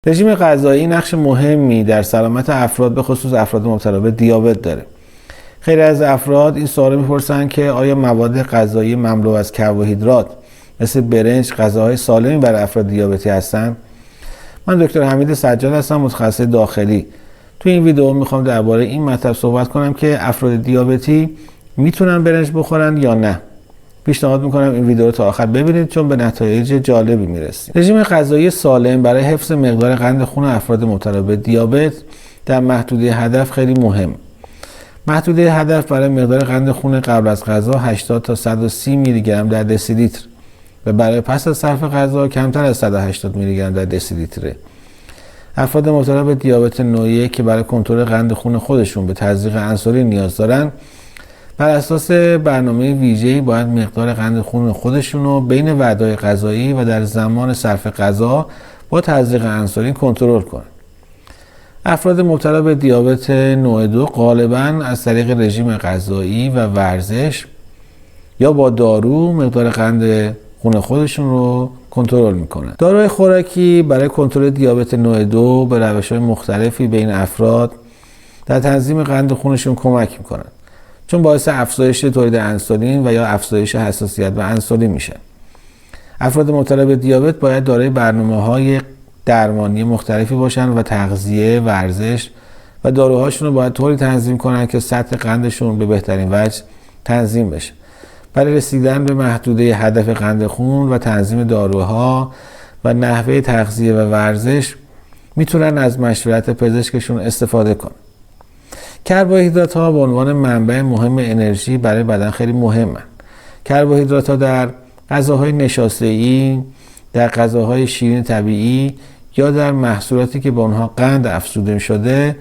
رژیم غذایی نقش مهمی در سلامت افراد به خصوص افراد مبتلا به دیابت داره. خیلی از افراد این سوال میپرسن که آیا مواد غذایی مملو از کربوهیدرات مثل برنج غذاهای سالمی برای افراد دیابتی هستن؟ من دکتر حمید سجاد هستم، متخصص داخلی. تو این ویدیو میخوام درباره این مطلب صحبت کنم که افراد دیابتی میتونن برنج بخورن یا نه. پیشنهاد میکنم این ویدیو رو تا آخر ببینید چون به نتایج جالبی میرسید. رژیم غذایی سالم برای حفظ مقدار قند خون افراد مبتلا به دیابت در محدوده هدف خیلی مهم. محدوده هدف برای مقدار قند خون قبل از غذا 80 تا 130 میلی گرم در دسیلیتر و برای پس از صرف غذا کمتر از 180 میلی گرم در دسیلیتره. افراد مبتلا به دیابت نوع 1 که برای کنترل قند خون خودشون به تزریق انسولین نیاز دارن، بر اساس برنامه ویژه‌ای باید مقدار قند خون خودشون رو بین وعده‌های غذایی و در زمان صرف غذا با تزریق انسولین کنترل کنن. افراد مبتلا به دیابت نوع 2 غالباً از طریق رژیم غذایی و ورزش یا با دارو مقدار قند خون خودشون رو کنترل میکنن. داروهای خوراکی برای کنترل دیابت نوع 2 به روش‌های مختلفی بین افراد در تنظیم قند خونشون کمک میکنن، چون باعث افزایش تولید انسولین و یا افزایش حساسیت به انسولین میشن. افراد مبتلا به دیابت باید دارای برنامه‌های درمانی مختلفی باشن و تغذیه، ورزش و داروهاشون رو باید طوری تنظیم کنن که سطح قندشون به بهترین وجه تنظیم بشه. برای رسیدن به محدوده هدف قند خون و تنظیم داروها و نحوه تغذیه و ورزش میتونن از مشورت پزشکشون استفاده کنن. کربوهیدرات ها به عنوان منبع مهم انرژی برای بدن خیلی مهمن. کربوهیدرات ها در غذاهای نشاسته‌ای، در غذاهای شیرین طبیعی یا در محصولاتی که با اونها قند افزوده شده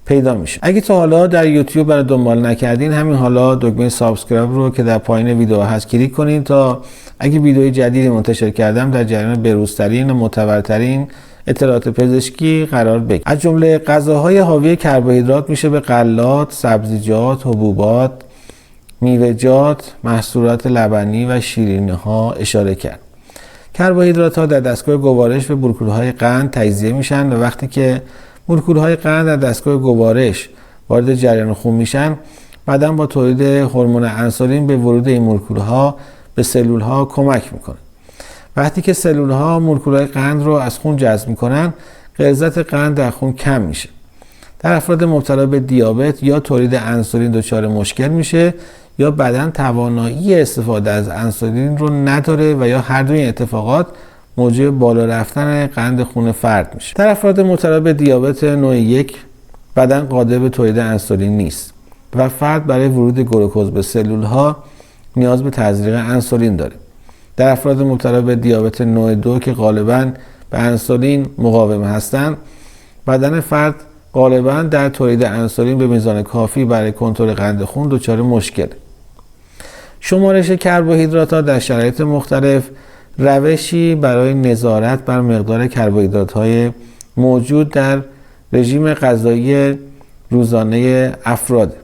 پیدا میشه. اگه تا حالا در یوتیوب برای دنبال نکردین، همین حالا دکمه سابسکرایب رو که در پایین ویدیو هست کلیک کنین تا اگه ویدیوی جدیدی منتشر کردم در جریان بروزترین و معتبرترین اطلاعات پزشکی قرار بگیرید. از جمله غذاهای حاوی کربوهیدرات میشه به غلات، سبزیجات، حبوبات، میوه‌جات، محصولات لبنی و شیرینی ها اشاره کرد. کربوهیدرات ها در دستگاه گوارش به مولکول‌های قند تجزیه میشن و وقتی که مولکول‌های قند در دستگاه گوارش وارد جریان خون میشن، بدن با تولید هورمون انسولین به ورود این مولکول‌ها به سلول‌ها کمک میکنه. وقتی که سلول‌ها مولکول‌های قند رو از خون جذب میکنن، غلظت قند در خون کم میشه. در افراد مبتلا به دیابت یا تولید انسولین دچار مشکل میشه یا بدن توانایی استفاده از انسولین رو نداره و یا هر دوی این اتفاقات موجب بالا رفتن قند خون فرد میشه. در افراد مبتلا به دیابت نوع 1 بدن قادر به تولید انسولین نیست و فرد برای ورود گلوکوز به سلول‌ها نیاز به تزریق انسولین داره. در افراد مبتلا به دیابت نوع 2 که غالباً به انسولین مقاوم هستند، بدن فرد غالباً در تولید انسولین به میزان کافی برای کنترل قند خون دچار مشکل. شمارش کربوهیدرات ها در شرایط مختلف روشی برای نظارت بر مقدار کربوهیدرات های موجود در رژیم غذایی روزانه افراد.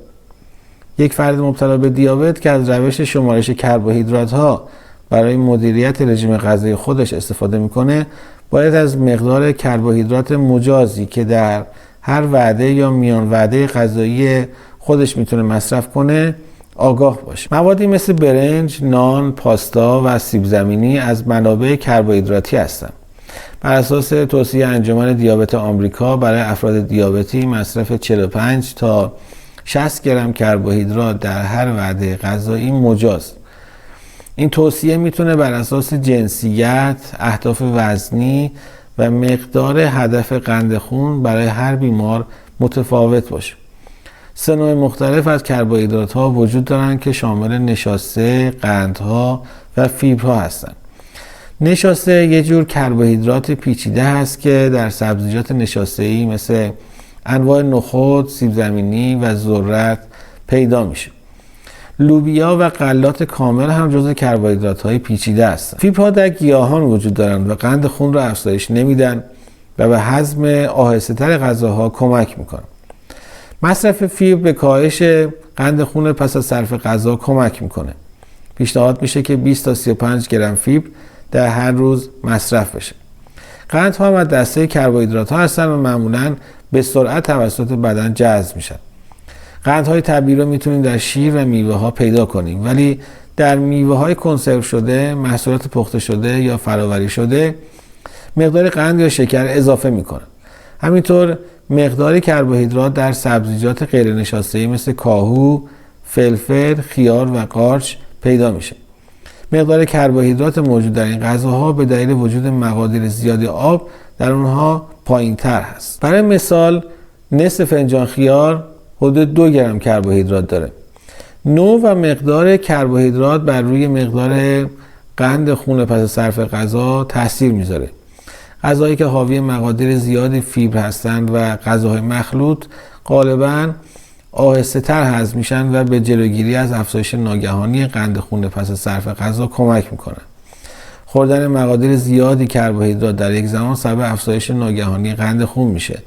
یک فرد مبتلا به دیابت که از روش شمارش کربوهیدرات ها برای مدیریت رژیم غذایی خودش استفاده میکنه، باید از مقدار کربوهیدرات مجازی که در هر وعده یا میان وعده غذایی خودش میتونه مصرف کنه آگاه باشه. موادی مثل برنج، نان، پاستا و سیب زمینی از منابع کربوهیدراتی هستند. بر اساس توصیه انجمن دیابت آمریکا برای افراد دیابتی مصرف 45 تا 60 گرم کربوهیدرات در هر وعده غذایی مجاز. این توصیه میتونه بر اساس جنسیت، اهداف وزنی و مقدار هدف قند خون برای هر بیمار متفاوت باشه. 3 نوع مختلف از کربوهیدرات ها وجود دارند که شامل نشاسته، قندها و فیبرها هستند. نشاسته یه جور کربوهیدرات پیچیده هست که در سبزیجات نشاسته‌ای مثل انواع نخود، سیب زمینی و ذرت پیدا میشه. لوبیا و غلات کامل هم جزو کربوهیدرات های پیچیده هستند. فیبرها در گیاهان وجود دارند و قند خون را افزایش نمیدن و به هضم آهسته‌تر غذاها کمک میکنن. مصرف فیبر به کاهش قند خون پس از صرف غذا کمک میکنه. پیشنهاد میشه که 20 تا 35 گرم فیبر در هر روز مصرف بشه. قندها هم از دسته کربوهیدرات ها هستن و معمولاً به سرعت توسط بدن جذب میشن. قندهای طبیعی رو میتونیم در شیر و میوه ها پیدا کنیم، ولی در میوه های کنسرو شده، محصولات پخته شده یا فرآوری شده مقدار قند یا شکر اضافه میکنن. همینطور مقدار کربوهیدرات در سبزیجات غیر نشاسته‌ای مثل کاهو، فلفل، خیار و قارچ پیدا میشه. مقدار کربوهیدرات موجود در این غذاها به دلیل وجود مقادیر زیاد آب در اونها پایین‌تر هست. برای مثال نصف فنجان خیار حدود 2 گرم کربوهیدرات داره. نوع و مقدار کربوهیدرات بر روی مقدار قند خون پس صرف غذا تاثیر میذاره. غذاهایی که حاوی مقادیر زیادی فیبر هستند و غذاهای مخلوط غالباً آهسته تر هضم میشن و به جلوگیری از افزایش ناگهانی قند خون پس صرف غذا کمک میکنن. خوردن مقادیر زیادی کربوهیدرات در یک زمان سبب افزایش ناگهانی قند خون میشه،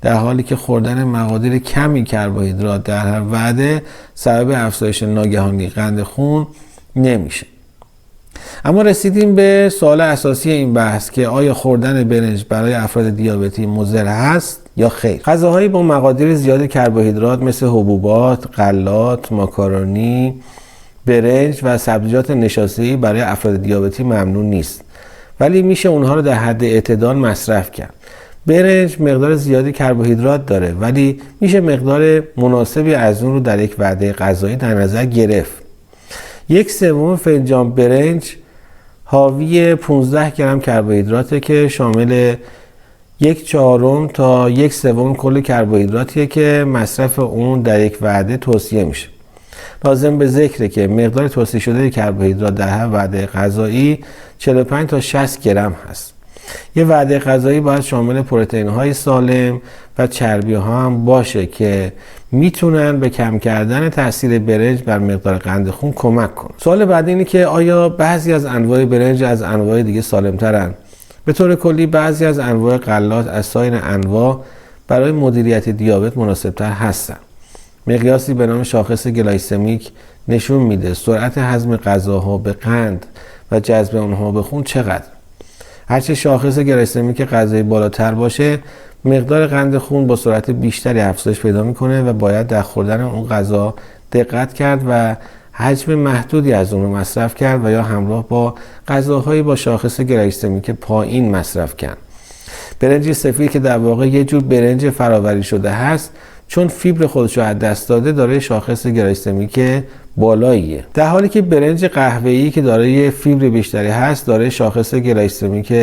در حالی که خوردن مقادیر کمی کربوهیدرات در هر وعده سبب افزایش ناگهانی قند خون نمیشه. اما رسیدیم به سوال اساسی این بحث که آیا خوردن برنج برای افراد دیابتی مضر هست یا خیر؟ غذاهایی با مقادیر زیاد کربوهیدرات مثل حبوبات، غلات، ماکارونی، برنج و سبزیجات نشاسته‌ای برای افراد دیابتی ممنوع نیست، ولی میشه اونها رو در حد اعتدال مصرف کرد. برنج مقدار زیادی کربوهیدرات داره، ولی میشه مقدار مناسبی از اون رو در یک وعده غذایی در نظر گرفت. 1/3 فنجان برنج حاوی 15 گرم کربوهیدراته که شامل 1/4 تا 1/3 کل کربوهیدراتیه که مصرف اون در یک وعده توصیه میشه. لازم به ذکره که مقدار توصیه شده کربوهیدرات در هر وعده غذایی 45 تا 60 گرم هست. یه وعده غذایی باید شامل پروتئین های سالم و چربی ها هم باشه که میتونن به کم کردن تاثیر برنج بر مقدار قند خون کمک کنن. سوال بعدی اینه که آیا بعضی از انواع برنج از انواع دیگه سالم ترن؟ به طور کلی بعضی از انواع غلات از سایر انواع برای مدیریت دیابت مناسب تر هستن. مقیاسی به نام شاخص گلایسمیک نشون میده سرعت هضم غذاها به قند و جذب اونها به خون چقدر. هرچه شاخص گلایسمیک غذایی بالاتر باشه، مقدار قند خون با سرعت بیشتری افزایش پیدا میکنه و باید در خوردن اون غذا دقت کرد و حجم محدودی از اون رو مصرف کرد و یا همراه با غذاهایی با شاخص گلایسمیک پایین مصرف کرد. برنج سفید که در واقع یه جور برنج فرآوری شده هست، چون فیبر خودش رو از دست داده دارای شاخص گلایسمیک بالاییه، در حالی که برنج قهوه‌ای که دارای فیبر بیشتری هست دارای شاخص گلایسمیک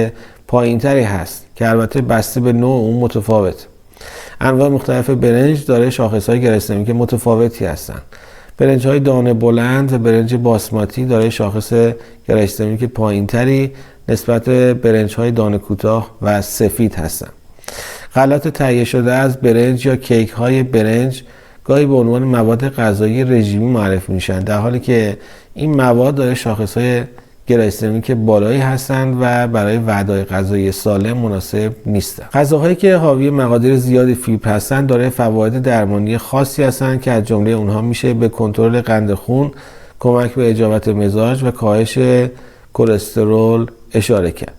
پایینتری هست که البته بسته به نوع اون متفاوت. انواع مختلف برنج دارای شاخص‌های گلایسمیک متفاوتی هستند. برنج‌های دانه بلند و برنج باسماتی دارای شاخص گلایسمیک پایینتری نسبت به برنج‌های دانه کوتاه و سفید هستند. غلات تهیه شده از برنج یا کیک‌های برنج گاهی به عنوان مواد غذایی رژیمی معرفی میشن، در حالی که این مواد دارای شاخص‌های گلایسمیک بالایی هستند و برای وعده‌های غذایی سالم مناسب نیستند. غذاهایی که حاوی مقادیر زیادی فیبر هستند دارای فواید درمانی خاصی هستند که از جمله اونها میشه به کنترل قند خون، کمک به اجابت مزاج و کاهش کلسترول اشاره کرد.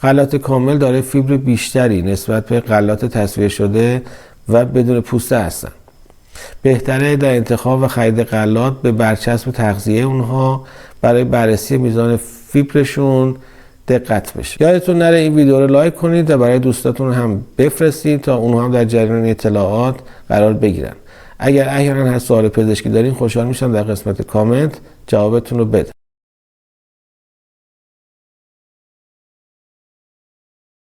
غلات کامل دارای فیبر بیشتری نسبت به غلات تصفیه شده و بدون پوسته هستند. بهتره در انتخاب و خرید غلات به برچسب تغذیه اونها برای بررسی میزان فیبرشون دقت بشه. یادتون نره این ویدیو رو لایک کنید و برای دوستاتون هم بفرستید تا اونها هم در جریان اطلاعات قرار بگیرن. اگر احیانا هست سوال پزشکی دارین خوشحال میشم در قسمت کامنت جوابتون رو بدم.